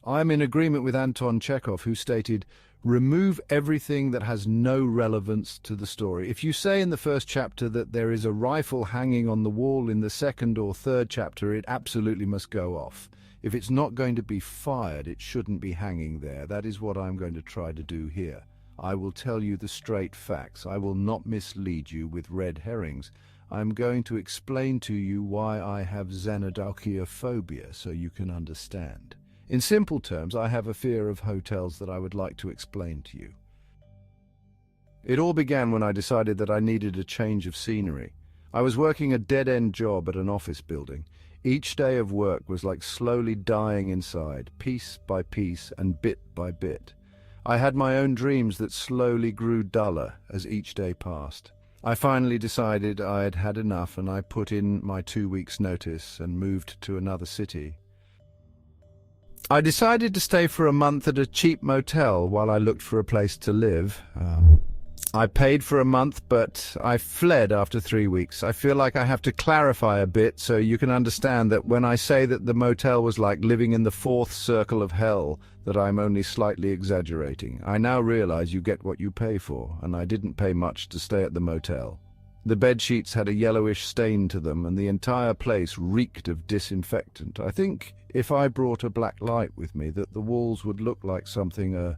I'm in agreement with Anton Chekhov, who stated, remove everything that has no relevance to the story. If you say in the first chapter that there is a rifle hanging on the wall in the second or third chapter, it absolutely must go off. If it's not going to be fired, it shouldn't be hanging there. That is what I'm going to try to do here. I will tell you the straight facts. I will not mislead you with red herrings. I'm going to explain to you why I have Xenodochiophobia so you can understand. In simple terms, I have a fear of hotels that I would like to explain to you. It all began when I decided that I needed a change of scenery. I was working a dead-end job at an office building. Each day of work was like slowly dying inside, piece by piece and bit by bit. I had my own dreams that slowly grew duller as each day passed. I finally decided I had had enough, and I put in my 2 weeks' notice and moved to another city. I decided to stay for a month at a cheap motel while I looked for a place to live. I paid for a month, but I fled after 3 weeks. I feel like I have to clarify a bit so you can understand that when I say that the motel was like living in the fourth circle of hell, that I'm only slightly exaggerating. I now realize you get what you pay for, and I didn't pay much to stay at the motel. The bed sheets had a yellowish stain to them, and the entire place reeked of disinfectant. I think if I brought a black light with me, that the walls would look like something a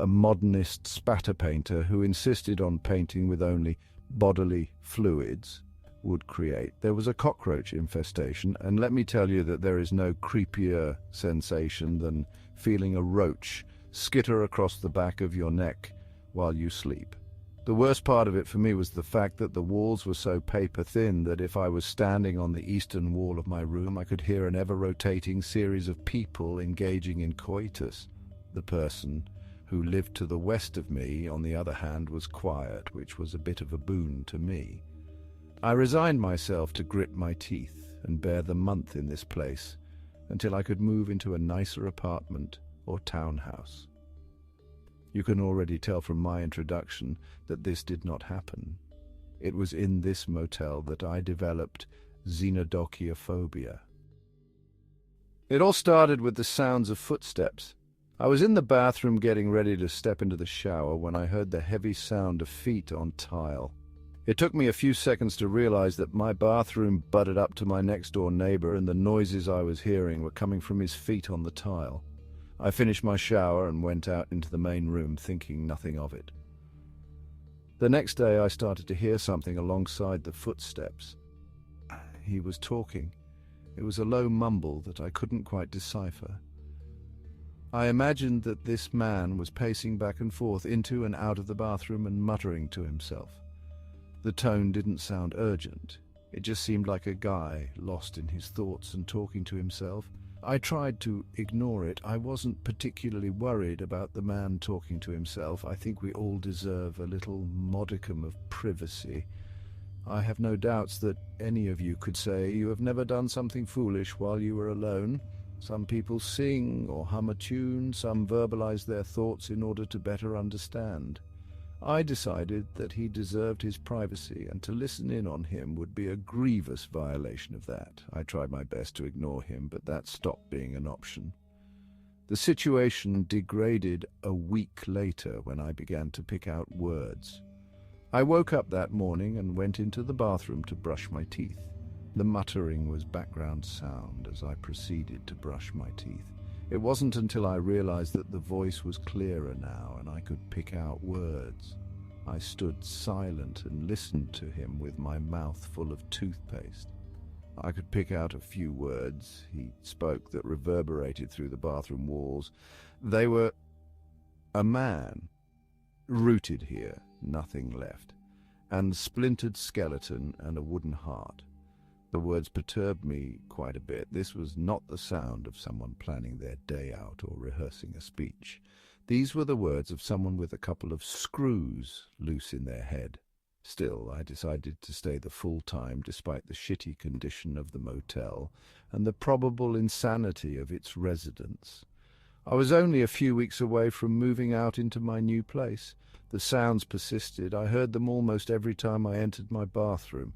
modernist spatter painter who insisted on painting with only bodily fluids would create. There was a cockroach infestation, and let me tell you that there is no creepier sensation than feeling a roach skitter across the back of your neck while you sleep. The worst part of it for me was the fact that the walls were so paper-thin that if I was standing on the eastern wall of my room, I could hear an ever-rotating series of people engaging in coitus. The person who lived to the west of me, on the other hand, was quiet, which was a bit of a boon to me. I resigned myself to grit my teeth and bear the month in this place until I could move into a nicer apartment or townhouse. You can already tell from my introduction that this did not happen. It was in this motel that I developed Xenodochiophobia. It all started with the sounds of footsteps. I was in the bathroom getting ready to step into the shower when I heard the heavy sound of feet on tile. It took me a few seconds to realize that my bathroom butted up to my next-door neighbor, and the noises I was hearing were coming from his feet on the tile. I finished my shower and went out into the main room, thinking nothing of it. The next day I started to hear something alongside the footsteps. He was talking. It was a low mumble that I couldn't quite decipher. I imagined that this man was pacing back and forth into and out of the bathroom and muttering to himself. The tone didn't sound urgent. It just seemed like a guy lost in his thoughts and talking to himself. I tried to ignore it. I wasn't particularly worried about the man talking to himself. I think we all deserve a little modicum of privacy. I have no doubts that any of you could say you have never done something foolish while you were alone. Some people sing or hum a tune, some verbalize their thoughts in order to better understand. I decided that he deserved his privacy, and to listen in on him would be a grievous violation of that. I tried my best to ignore him, but that stopped being an option. The situation degraded a week later when I began to pick out words. I woke up that morning and went into the bathroom to brush my teeth. The muttering was background sound as I proceeded to brush my teeth. It wasn't until I realized that the voice was clearer now and I could pick out words. I stood silent and listened to him with my mouth full of toothpaste. I could pick out a few words he spoke that reverberated through the bathroom walls. They were a man, rooted here, nothing left, and splintered skeleton and a wooden heart. The words perturbed me quite a bit. This was not the sound of someone planning their day out or rehearsing a speech. These were the words of someone with a couple of screws loose in their head. Still, I decided to stay the full time despite the shitty condition of the motel and the probable insanity of its residents. I was only a few weeks away from moving out into my new place. The sounds persisted. I heard them almost every time I entered my bathroom.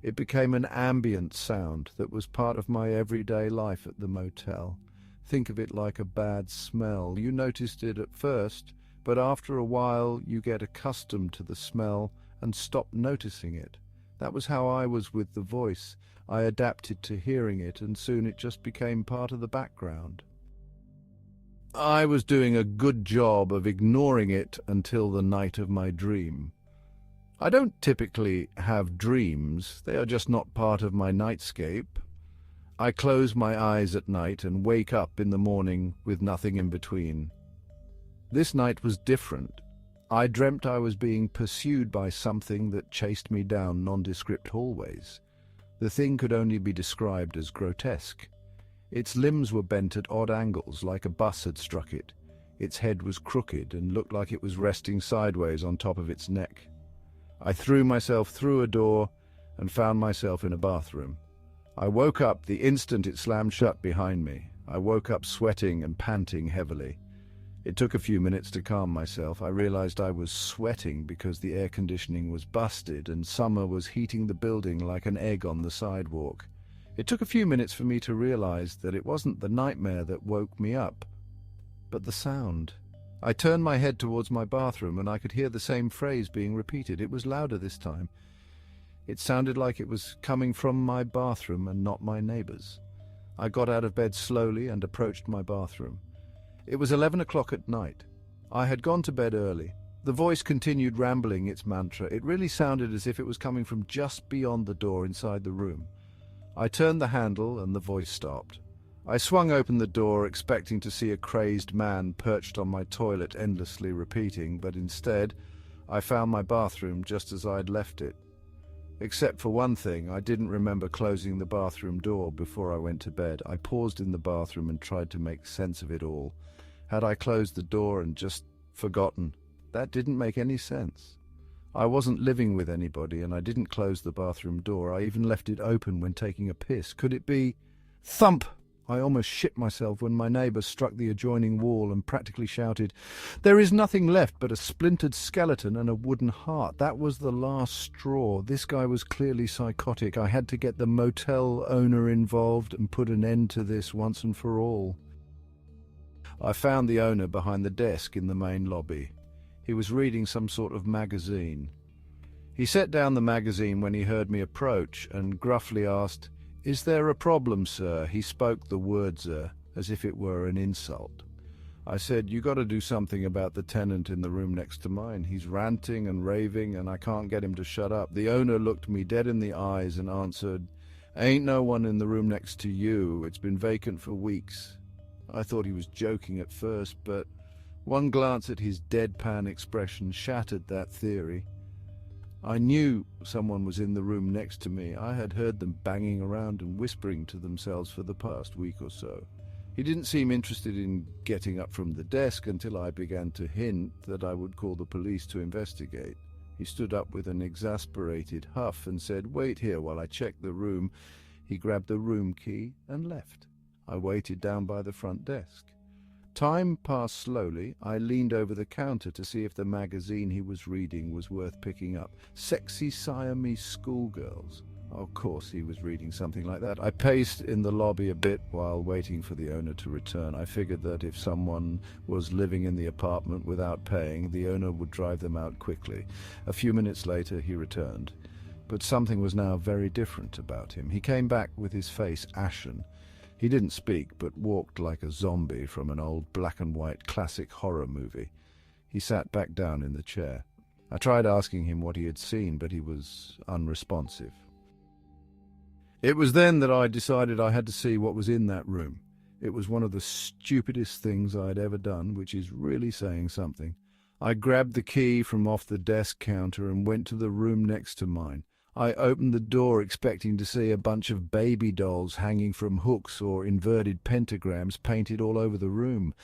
It became an ambient sound that was part of my everyday life at the motel. Think of it like a bad smell. You noticed it at first, but after a while you get accustomed to the smell and stop noticing it. That was how I was with the voice. I adapted to hearing it, and soon it just became part of the background. I was doing a good job of ignoring it until the night of my dream. I don't typically have dreams. They are just not part of my nightscape. I close my eyes at night and wake up in the morning with nothing in between. This night was different. I dreamt I was being pursued by something that chased me down nondescript hallways. The thing could only be described as grotesque. Its limbs were bent at odd angles, like a bus had struck it. Its head was crooked and looked like it was resting sideways on top of its neck. I threw myself through a door and found myself in a bathroom. I woke up the instant it slammed shut behind me. I woke up sweating and panting heavily. It took a few minutes to calm myself. I realized I was sweating because the air conditioning was busted and summer was heating the building like an egg on the sidewalk. It took a few minutes for me to realize that it wasn't the nightmare that woke me up, but the sound. I turned my head towards my bathroom and I could hear the same phrase being repeated. It was louder this time. It sounded like it was coming from my bathroom and not my neighbor's. I got out of bed slowly and approached my bathroom. It was 11 o'clock at night. I had gone to bed early. The voice continued rambling its mantra. It really sounded as if it was coming from just beyond the door inside the room. I turned the handle and the voice stopped. I swung open the door, expecting to see a crazed man perched on my toilet endlessly repeating, but instead I found my bathroom just as I'd left it. Except for one thing, I didn't remember closing the bathroom door before I went to bed. I paused in the bathroom and tried to make sense of it all. Had I closed the door and just forgotten? That didn't make any sense. I wasn't living with anybody and I didn't close the bathroom door. I even left it open when taking a piss. Could it be... Thump! I almost shit myself when my neighbor struck the adjoining wall and practically shouted, "There is nothing left but a splintered skeleton and a wooden heart." That was the last straw. This guy was clearly psychotic. I had to get the motel owner involved and put an end to this once and for all. I found the owner behind the desk in the main lobby. He was reading some sort of magazine. He set down the magazine when he heard me approach and gruffly asked, "Is there a problem, sir?" He spoke the word "sir" as if it were an insult. I said, "You got to do something about the tenant in the room next to mine. He's ranting and raving and I can't get him to shut up." The owner looked me dead in the eyes and answered, "Ain't no one in the room next to you. It's been vacant for weeks." I thought he was joking at first, but one glance at his deadpan expression shattered that theory. I knew someone was in the room next to me. I had heard them banging around and whispering to themselves for the past week or so. He didn't seem interested in getting up from the desk until I began to hint that I would call the police to investigate. He stood up with an exasperated huff and said, "Wait here while I check the room." He grabbed the room key and left. I waited down by the front desk. Time passed slowly. I leaned over the counter to see if the magazine he was reading was worth picking up. Sexy Siamese schoolgirls. Of course he was reading something like that. I paced in the lobby a bit while waiting for the owner to return. I figured that if someone was living in the apartment without paying, the owner would drive them out quickly. A few minutes later he returned. But something was now very different about him. He came back with his face ashen. He didn't speak, but walked like a zombie from an old black-and-white classic horror movie. He sat back down in the chair. I tried asking him what he had seen, but he was unresponsive. It was then that I decided I had to see what was in that room. It was one of the stupidest things I had ever done, which is really saying something. I grabbed the key from off the desk counter and went to the room next to mine. I opened the door expecting to see a bunch of baby dolls hanging from hooks or inverted pentagrams painted all over the room.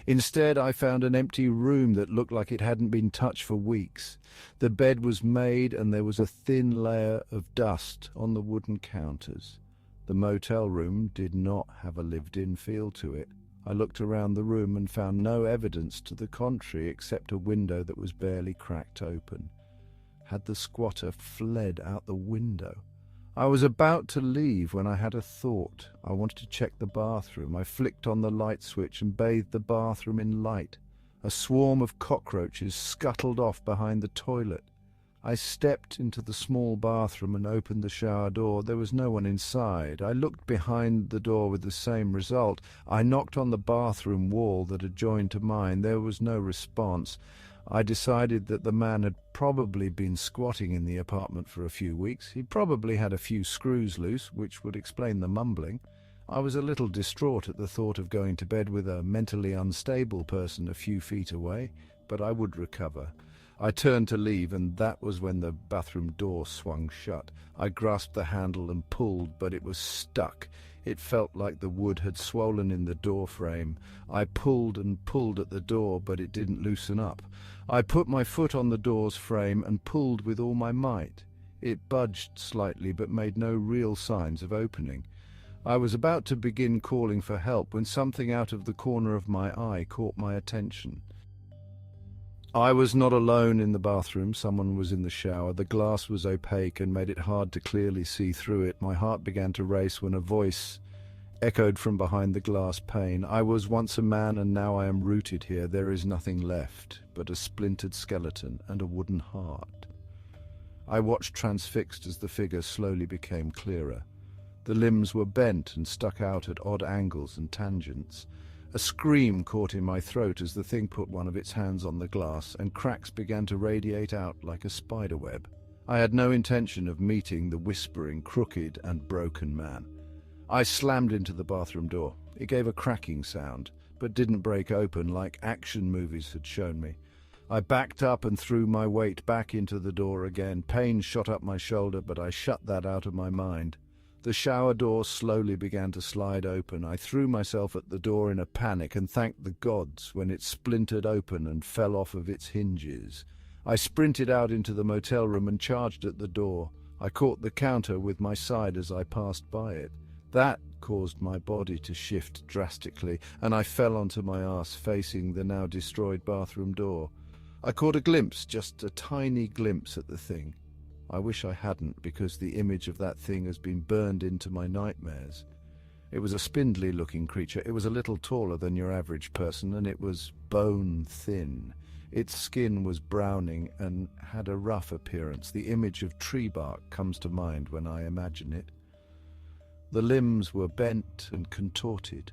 Instead, I found an empty room that looked like it hadn't been touched for weeks. The bed was made and there was a thin layer of dust on the wooden counters. The motel room did not have a lived-in feel to it. I looked around the room and found no evidence to the contrary except a window that was barely cracked open. Had the squatter fled out the window? I was about to leave when I had a thought. I wanted to check the bathroom. I flicked on the light switch and bathed the bathroom in light. A swarm of cockroaches scuttled off behind the toilet. I stepped into the small bathroom and opened the shower door. There was no one inside. I looked behind the door with the same result. I knocked on the bathroom wall that adjoined to mine. There was no response. I decided that the man had probably been squatting in the apartment for a few weeks. He probably had a few screws loose, which would explain the mumbling. I was a little distraught at the thought of going to bed with a mentally unstable person a few feet away, but I would recover. I turned to leave, and that was when the bathroom door swung shut. I grasped the handle and pulled, but it was stuck. It felt like the wood had swollen in the door frame. I pulled and pulled at the door, but it didn't loosen up. I put my foot on the door's frame and pulled with all my might. It budged slightly, but made no real signs of opening. I was about to begin calling for help when something out of the corner of my eye caught my attention. I was not alone in the bathroom. Someone was in the shower. The glass was opaque and made it hard to clearly see through it. My heart began to race when a voice echoed from behind the glass pane. I was once a man, and now I am rooted here. There is nothing left but a splintered skeleton and a wooden heart. I watched transfixed as the figure slowly became clearer. The limbs were bent and stuck out at odd angles and tangents. A scream caught in my throat as the thing put one of its hands on the glass, and cracks began to radiate out like a spiderweb. I had no intention of meeting the whispering, crooked, and broken man. I slammed into the bathroom door. It gave a cracking sound, but didn't break open like action movies had shown me. I backed up and threw my weight back into the door again. Pain shot up my shoulder, but I shut that out of my mind. The shower door slowly began to slide open. I threw myself at the door in a panic and thanked the gods when it splintered open and fell off of its hinges. I sprinted out into the motel room and charged at the door. I caught the counter with my side as I passed by it. That caused my body to shift drastically, and I fell onto my ass facing the now destroyed bathroom door. I caught a glimpse, just a tiny glimpse at the thing. I wish I hadn't, because the image of that thing has been burned into my nightmares. It was a spindly-looking creature. It was a little taller than your average person, and it was bone-thin. Its skin was browning and had a rough appearance. The image of tree bark comes to mind when I imagine it. The limbs were bent and contorted.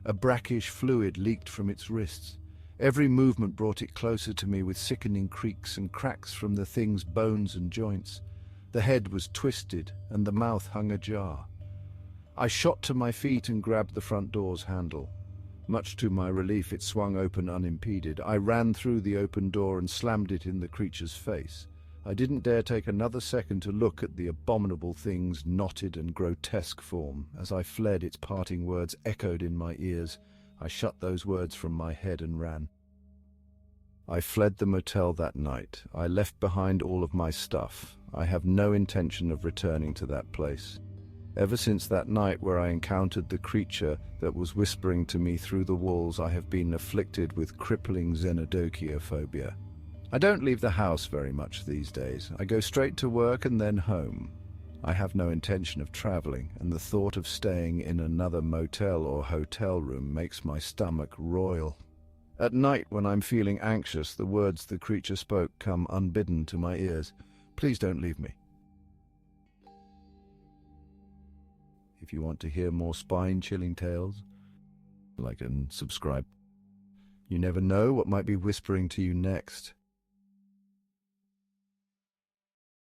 A brackish fluid leaked from its wrists. Every movement brought it closer to me with sickening creaks and cracks from the thing's bones and joints. The head was twisted and the mouth hung ajar. I shot to my feet and grabbed the front door's handle. Much to my relief, it swung open unimpeded. I ran through the open door and slammed it in the creature's face. I didn't dare take another second to look at the abominable thing's knotted and grotesque form. As I fled, its parting words echoed in my ears. I shut those words from my head and ran. I fled the motel that night. I left behind all of my stuff. I have no intention of returning to that place. Ever since that night where I encountered the creature that was whispering to me through the walls, I have been afflicted with crippling Xenodochiophobia. I don't leave the house very much these days. I go straight to work and then home. I have no intention of traveling, and the thought of staying in another motel or hotel room makes my stomach roil. At night, when I'm feeling anxious, the words the creature spoke come unbidden to my ears. Please don't leave me. If you want to hear more spine-chilling tales, like and subscribe. You never know what might be whispering to you next.